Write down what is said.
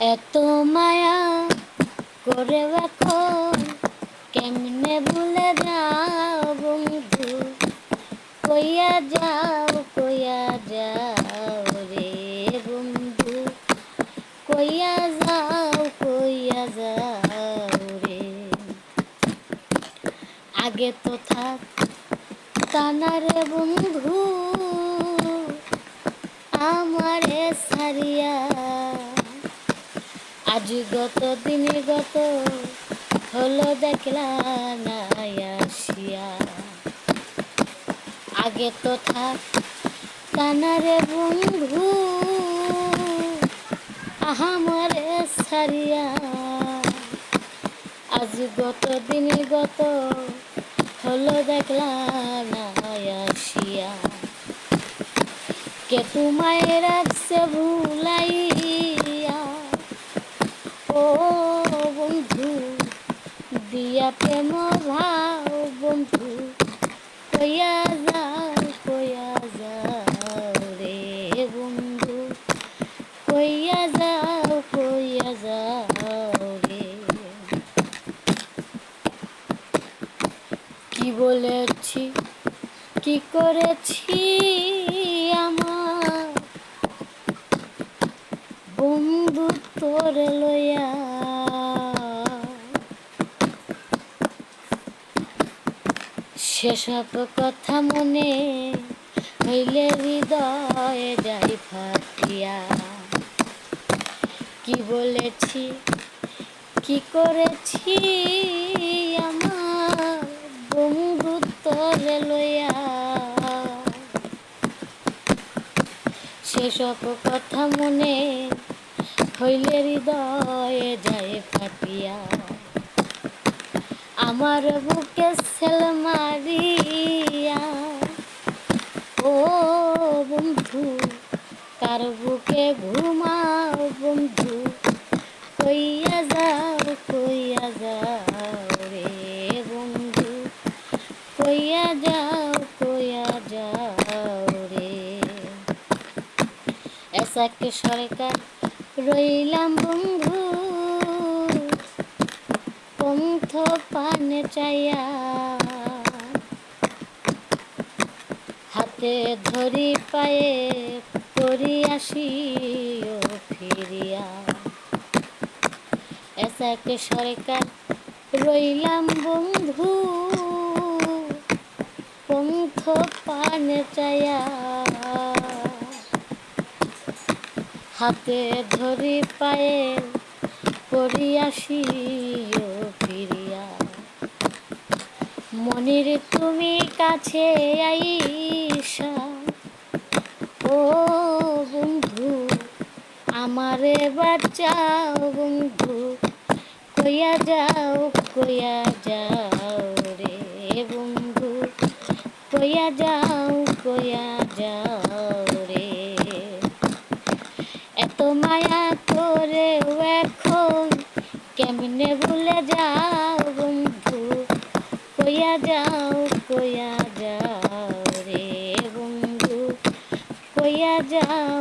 এত মায়া করে এখন কেমনে ভুলে যাও বন্ধু, কইয়া যাও রে বন্ধু, কইয়া যাও রে। আগে তো থাক তানা রে বন্ধু আমারে সারিয়া, আজ গত দিনে গত হলো দেখলা না আসিয়া। আগে তো থাক তানারে বন্ধু আমারে সারিয়া, আজ গত দিনে গত হলো দেখলা না আসিয়া। কে তোমায় রাখছে ভুলাইয়া ও বন্ধু, দিয়া প্রেম ভাও বন্ধু, কইয়া যাও রে বন্ধু, কইয়া যাও রে। কি বলেছি কি করেছি আমার বন্ধু তোরে লইয়া, সেসব কথা মনে হইলে হৃদয়ে যাই ফাটিয়া। কি বলেছি কি করেছি আমার বন্ধু তোরে লইয়া, সেসব কথা মনে হইলে হৃদয়ে যায় ফাটিয়া। আমার বুকে সেল মারিয়া ও বন্ধু, কার বুকে ঘুমাও বন্ধু, কইয়া যাও রে বন্ধু, কইয়া যাও রে। এসাকে সরকার রইলাম বন্ধু পন্থ পানে চাইয়া, হাতে ধরি পায়ে পরি আসিও ফিরিয়া। এসাকে সরকার রইলাম বন্ধু পন্থ পানে চাইয়া, হাতে ধরি পায়ে পরি আসিও ফিরিয়া। মনির তুমি কাছে আইসা ও বন্ধু আমারে বাঁচাও বন্ধু, কইয়া যাও রে বন্ধু, কইয়া যাও রে। এত মায়া করে এখন কেমনে ভুলে যাও বন্ধু, কইয়া যাও রে বন্ধু, কইয়া যাও